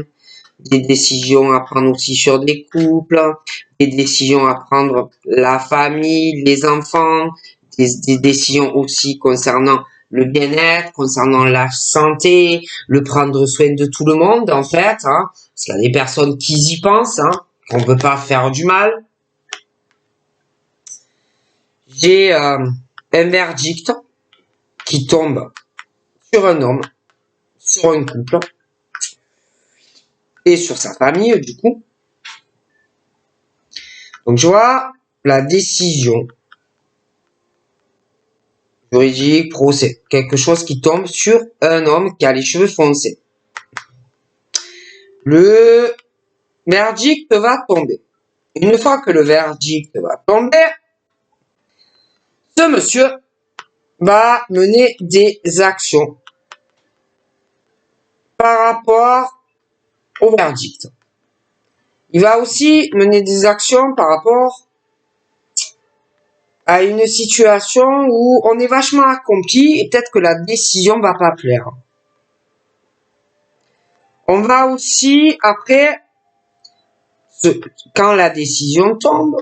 des décisions à prendre aussi sur des couples, des décisions à prendre la famille, les enfants, des décisions aussi concernant le bien-être, concernant la santé, le prendre soin de tout le monde en fait, hein, parce qu'il y a des personnes qui y pensent, hein, qu'on ne peut pas faire du mal. J'ai un verdict qui tombe sur un homme, sur un couple et sur sa famille du coup. Donc je vois la décision juridique, procès, quelque chose qui tombe sur un homme qui a les cheveux foncés. Le verdict va tomber. Une fois que le verdict va tomber, ce monsieur va mener des actions par rapport au verdict. Il va aussi mener des actions par rapport à une situation où on est vachement accompli et peut-être que la décision va pas plaire. On va aussi, après, quand la décision tombe,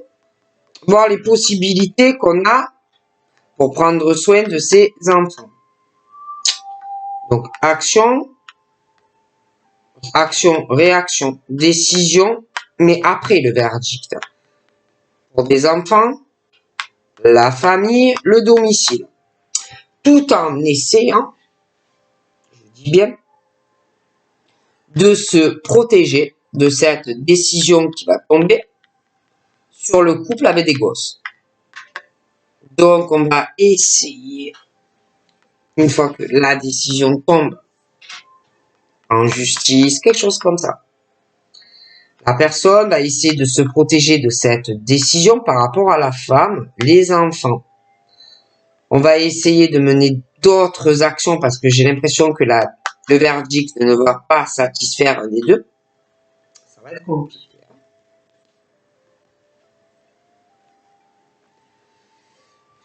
voir les possibilités qu'on a pour prendre soin de ses enfants. Donc, action, réaction, décision, mais après le verdict. Pour des enfants, la famille, le domicile. Tout en essayant, je dis bien, de se protéger de cette décision qui va tomber sur le couple avec des gosses. Donc, on va essayer, une fois que la décision tombe en justice, quelque chose comme ça, la personne va essayer de se protéger de cette décision par rapport à la femme, les enfants. On va essayer de mener d'autres actions parce que j'ai l'impression que le verdict ne va pas satisfaire un des deux. Ça va être compliqué.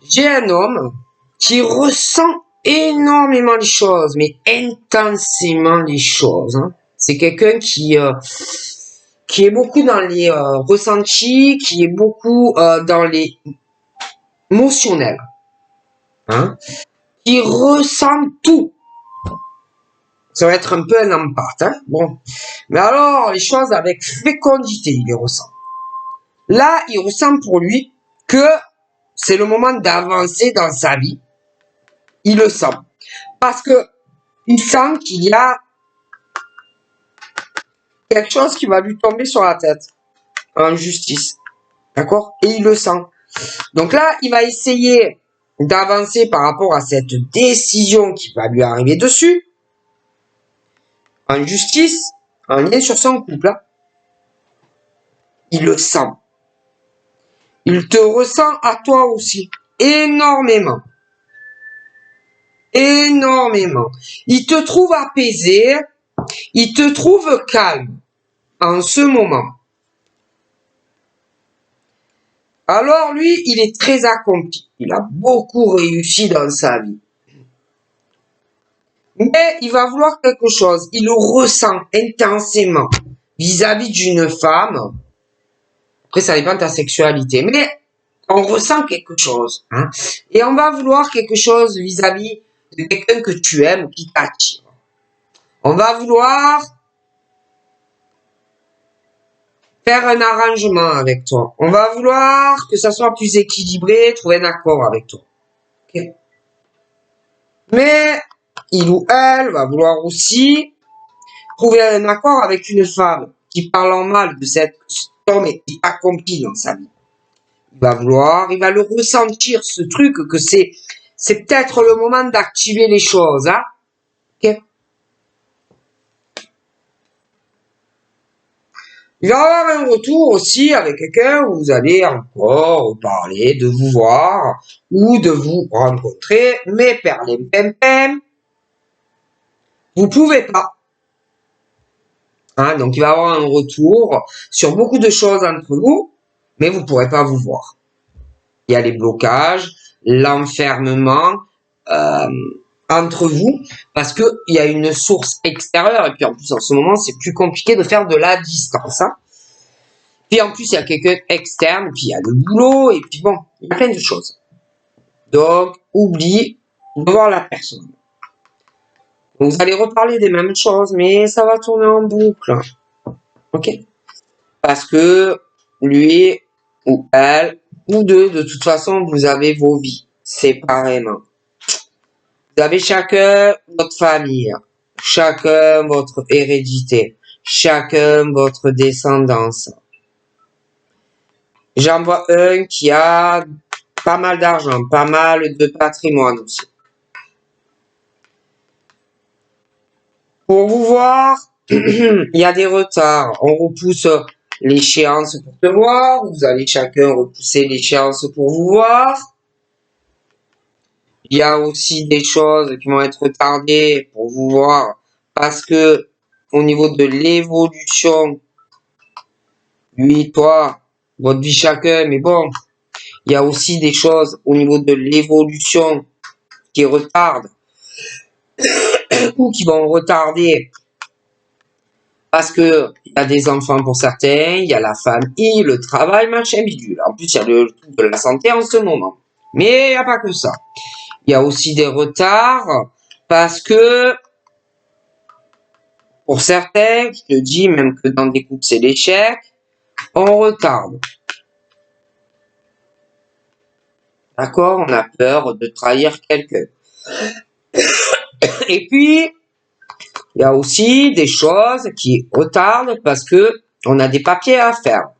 J'ai un homme qui ressent énormément les choses, mais intensément les choses. Hein. C'est quelqu'un qui est beaucoup dans les ressentis, qui est beaucoup dans les émotionnels, hein, qui ressent tout. Ça va être un peu un empathie, hein, bon. Mais alors, les choses avec fécondité, il les ressent. Là, il ressent pour lui que c'est le moment d'avancer dans sa vie. Il le sent. Parce que il sent qu'il y a quelque chose qui va lui tomber sur la tête. En justice. D'accord? Et il le sent. Donc là, il va essayer d'avancer par rapport à cette décision qui va lui arriver dessus. En justice, en lien sur son couple. Hein. Il le sent. Il te ressent à toi aussi. Énormément. Énormément. Il te trouve apaisé. Il te trouve calme. En ce moment. Alors lui, il est très accompli. Il a beaucoup réussi dans sa vie. Mais il va vouloir quelque chose. Il le ressent intensément vis-à-vis d'une femme. Après, ça dépend de ta sexualité. Mais on ressent quelque chose. Hein, et on va vouloir quelque chose vis-à-vis de quelqu'un que tu aimes, qui t'attire. On va vouloir faire un arrangement avec toi. On va vouloir que ça soit plus équilibré, trouver un accord avec toi. Okay. Mais il ou elle va vouloir aussi trouver un accord avec une femme qui parle en mal de cet homme et qui accomplit dans sa vie. Il va le ressentir, ce truc, que c'est peut-être le moment d'activer les choses, hein. Okay. Il va y avoir un retour aussi avec quelqu'un où vous allez encore parler de vous voir ou de vous rencontrer, mais perlem pem pem, vous pouvez pas. Hein, donc il va y avoir un retour sur beaucoup de choses entre vous, mais vous pourrez pas vous voir. Il y a les blocages, l'enfermement entre vous, parce que il y a une source extérieure, et puis en plus en ce moment c'est plus compliqué de faire de la distance. Hein. Puis en plus il y a quelqu'un externe, puis il y a le boulot, et puis bon, il y a plein de choses. Donc oublie de voir la personne. Donc, vous allez reparler des mêmes choses, mais ça va tourner en boucle. Ok? Parce que lui ou elle, ou deux, de toute façon, vous avez vos vies séparément. Vous avez chacun votre famille, chacun votre hérédité, chacun votre descendance. J'en vois un qui a pas mal d'argent, pas mal de patrimoine aussi. Pour vous voir, il y a des retards. On repousse l'échéance pour te voir. Vous allez chacun repousser l'échéance pour vous voir. Il y a aussi des choses qui vont être retardées pour vous voir parce que au niveau de l'évolution, lui, toi, votre vie chacun, mais bon, il y a aussi des choses au niveau de l'évolution qui retardent ou qui vont retarder Parce que il y a des enfants pour certains, il y a la famille, le travail, machin, bidule. En plus, il y a le truc de la santé en ce moment. Mais il n'y a pas que ça. Il y a aussi des retards parce que pour certains, je te dis même que dans des couples c'est l'échec, on retarde. D'accord? On a peur de trahir quelqu'un. Et puis, il y a aussi des choses qui retardent parce que on a des papiers à faire.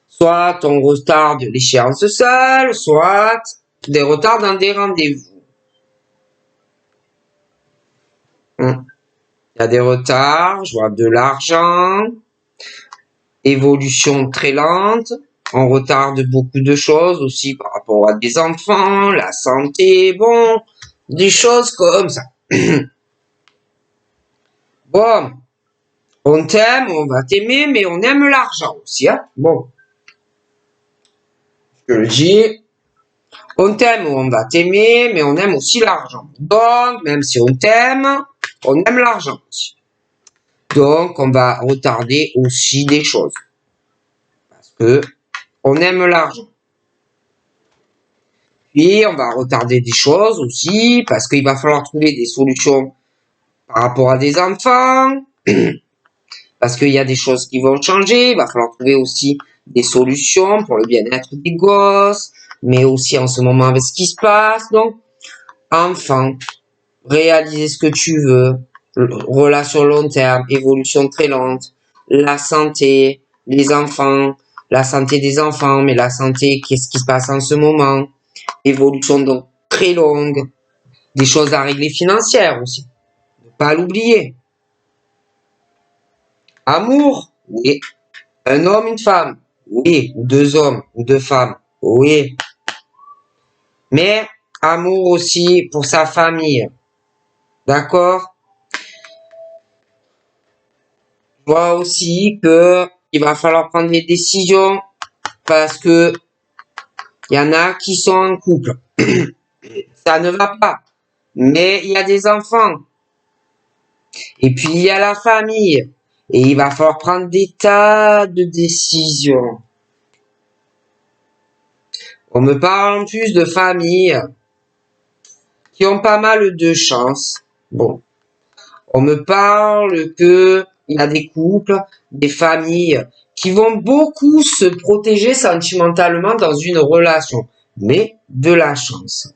Soit on retarde l'échéance seule, soit des retards dans des rendez-vous. Il y a des retards, je vois de l'argent, évolution très lente, on retarde beaucoup de choses aussi par rapport à des enfants, la santé, bon, des choses comme ça. Bon, on t'aime, on va t'aimer, mais on aime l'argent aussi, hein. Bon, je le dis, on t'aime ou on va t'aimer, mais on aime aussi l'argent. Donc, même si on t'aime, on aime l'argent aussi. Donc, on va retarder aussi des choses. Parce que on aime l'argent. Puis, on va retarder des choses aussi, parce qu'il va falloir trouver des solutions par rapport à des enfants. Parce qu'il y a des choses qui vont changer. Il va falloir trouver aussi des solutions pour le bien-être des gosses. Mais aussi en ce moment avec ce qui se passe. Donc, enfant, réaliser ce que tu veux. Relation long terme, évolution très lente. La santé, les enfants, la santé des enfants, mais la santé, qu'est-ce qui se passe en ce moment. Évolution donc très longue. Des choses à régler financières aussi. Ne pas l'oublier. Amour, oui. Un homme, une femme, oui. Ou deux hommes, ou deux femmes, oui. Mais amour aussi pour sa famille. D'accord? Je vois aussi que il va falloir prendre des décisions parce que il y en a qui sont en couple. Ça ne va pas. Mais il y a des enfants. Et puis il y a la famille. Et il va falloir prendre des tas de décisions. On me parle en plus de familles qui ont pas mal de chance. Bon. On me parle que il y a des couples, des familles qui vont beaucoup se protéger sentimentalement dans une relation. Mais de la chance.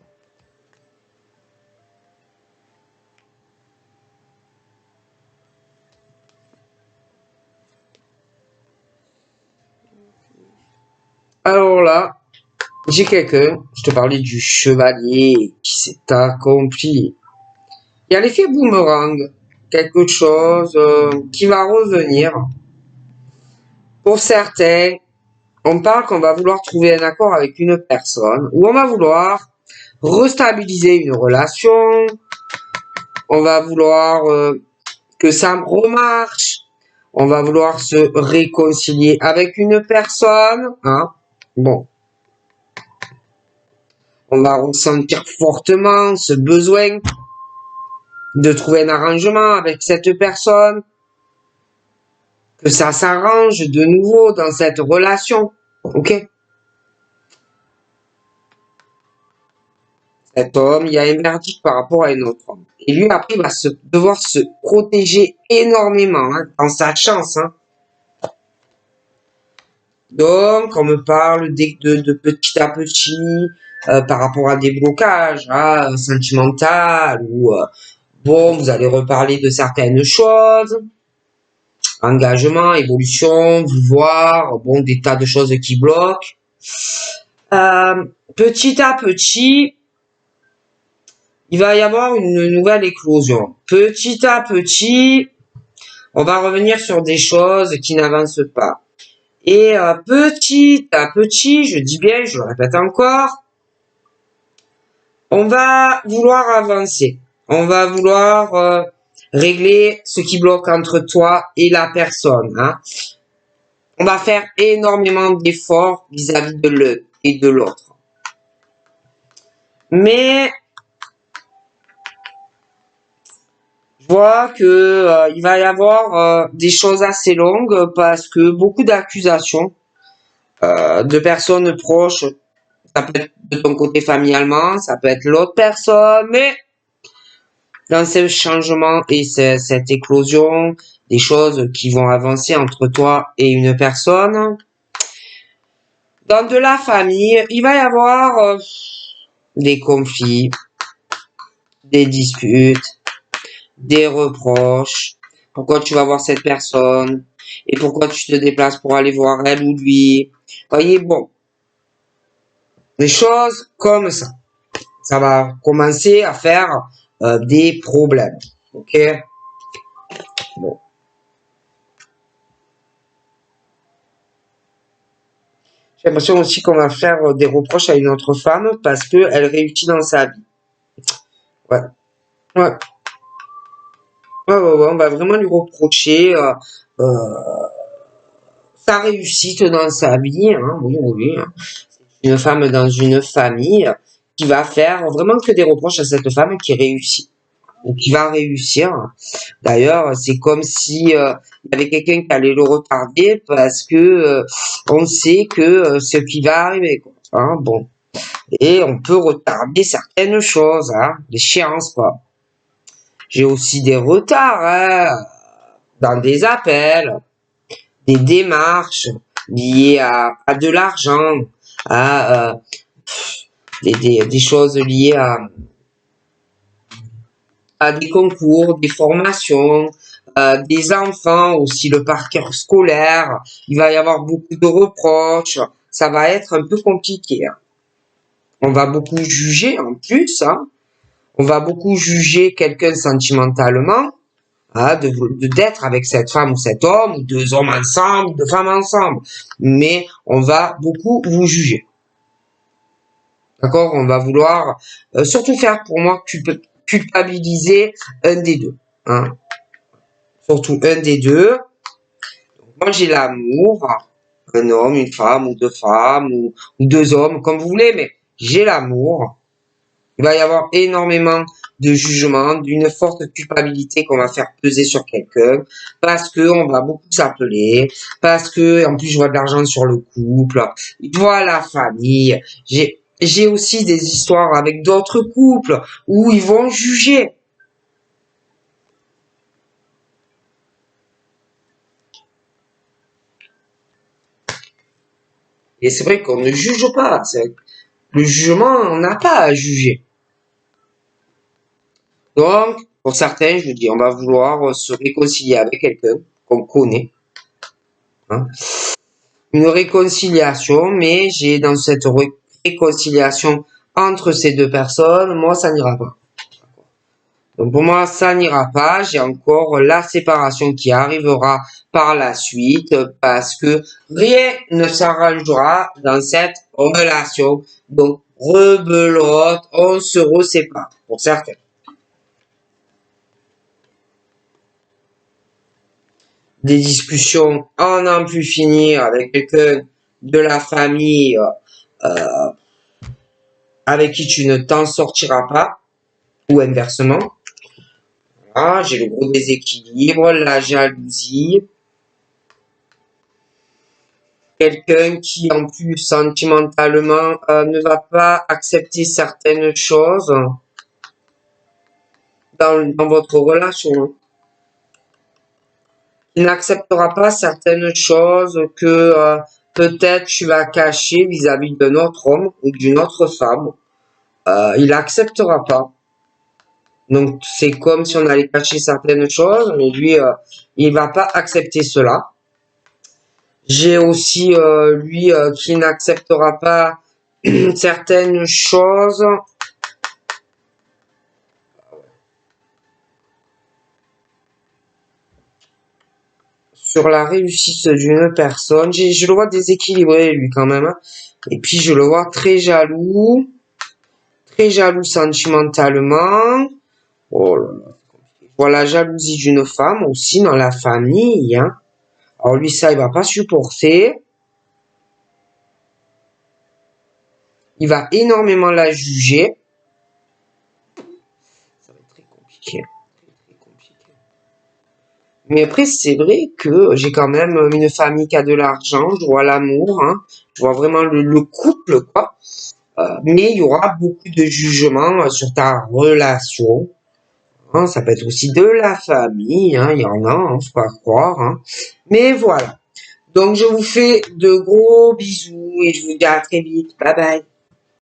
Alors là, j'ai quelqu'un, je te parlais du chevalier qui s'est accompli. Il y a l'effet boomerang, quelque chose qui va revenir. Pour certains, on parle qu'on va vouloir trouver un accord avec une personne, ou on va vouloir restabiliser une relation, on va vouloir que ça remarche, on va vouloir se réconcilier avec une personne, hein. Bon. On va ressentir fortement ce besoin de trouver un arrangement avec cette personne, que ça s'arrange de nouveau dans cette relation, ok? Cet homme, il y a un verdict par rapport à un autre homme. Et lui, après, il va devoir se protéger énormément, hein, dans sa chance, hein. Donc, on me parle de petit à petit, par rapport à des blocages, hein, sentimentaux, ou bon, vous allez reparler de certaines choses. Engagement, évolution, voir, bon, des tas de choses qui bloquent. Petit à petit, il va y avoir une nouvelle éclosion. Petit à petit, on va revenir sur des choses qui n'avancent pas. Et petit à petit, je dis bien, je le répète encore, on va vouloir avancer. On va vouloir régler ce qui bloque entre toi et la personne, hein. On va faire énormément d'efforts vis-à-vis de l'un et de l'autre. Mais Je vois que il va y avoir des choses assez longues parce que beaucoup d'accusations de personnes proches, ça peut être de ton côté familialement, ça peut être l'autre personne, mais dans ce changement et cette éclosion, des choses qui vont avancer entre toi et une personne, dans de la famille, il va y avoir des conflits, des disputes, des reproches. Pourquoi tu vas voir cette personne? Et pourquoi tu te déplaces pour aller voir elle ou lui? Voyez, bon, des choses comme ça. Ça va commencer à faire des problèmes. Ok? Bon. J'ai l'impression aussi qu'on va faire des reproches à une autre femme parce qu'elle réussit dans sa vie. Ouais. Ouais. Ouais, on va vraiment lui reprocher sa réussite dans sa vie. Hein. Oui, oui. Hein. Une femme dans une famille qui va faire vraiment que des reproches à cette femme qui réussit ou qui va réussir. D'ailleurs, c'est comme si il y avait quelqu'un qui allait le retarder parce que on sait que ce qui va arriver. Quoi. Hein, bon. Et on peut retarder certaines choses, hein, l'échéance, quoi. J'ai aussi des retards hein, dans des appels, des démarches liées à de l'argent, à des choses liées à des concours, des formations, des enfants, aussi le parcours scolaire. Il va y avoir beaucoup de reproches. Ça va être un peu compliqué. Hein. On va beaucoup juger en plus. Hein. On va beaucoup juger quelqu'un sentimentalement. Hein, d'être avec cette femme ou cet homme, ou deux hommes ensemble, deux femmes ensemble. Mais on va beaucoup vous juger. D'accord? On va vouloir surtout faire pour moi culpabiliser un des deux. Hein? Surtout un des deux. Moi j'ai l'amour, un homme, une femme, ou deux femmes, ou deux hommes, comme vous voulez, mais j'ai l'amour. Il va y avoir énormément de jugement, d'une forte culpabilité qu'on va faire peser sur quelqu'un, parce que on va beaucoup s'appeler, parce que en plus je vois de l'argent sur le couple, je vois la famille. J'ai aussi des histoires avec d'autres couples où ils vont juger. Et c'est vrai qu'on ne juge pas. Le jugement, on n'a pas à juger. Donc, pour certains, je vous dis, on va vouloir se réconcilier avec quelqu'un qu'on connaît. Hein. Une réconciliation, mais j'ai dans cette réconciliation entre ces deux personnes, moi, ça n'ira pas. Donc pour moi, ça n'ira pas. J'ai encore la séparation qui arrivera par la suite parce que rien ne s'arrangera dans cette relation. Donc, rebelote, on se resépare pour certains. Des discussions en n'en plus finir avec quelqu'un de la famille avec qui tu ne t'en sortiras pas ou inversement. Ah, j'ai le gros déséquilibre, la jalousie. Quelqu'un qui, en plus, sentimentalement, ne va pas accepter certaines choses dans votre relation. Il n'acceptera pas certaines choses que peut-être tu vas cacher vis-à-vis d'un autre homme ou d'une autre femme. Il n'acceptera pas. Donc, c'est comme si on allait cacher certaines choses, mais lui, il va pas accepter cela. J'ai aussi lui qui n'acceptera pas certaines choses sur la réussite d'une personne. Je le vois déséquilibré lui quand même. Hein. Et puis je le vois très jaloux sentimentalement. Oh là là. Je vois la jalousie d'une femme aussi dans la famille. Hein. Alors lui ça il va pas supporter. Il va énormément la juger. Ça va être très compliqué. Très, très compliqué. Mais après, c'est vrai que j'ai quand même une famille qui a de l'argent, je vois l'amour, hein, je vois vraiment le couple, quoi. Mais il y aura beaucoup de jugements sur ta relation. Hein, ça peut être aussi de la famille, hein, il y en a, hein, faut pas croire. Hein. Mais voilà. Donc je vous fais de gros bisous et je vous dis à très vite. Bye bye.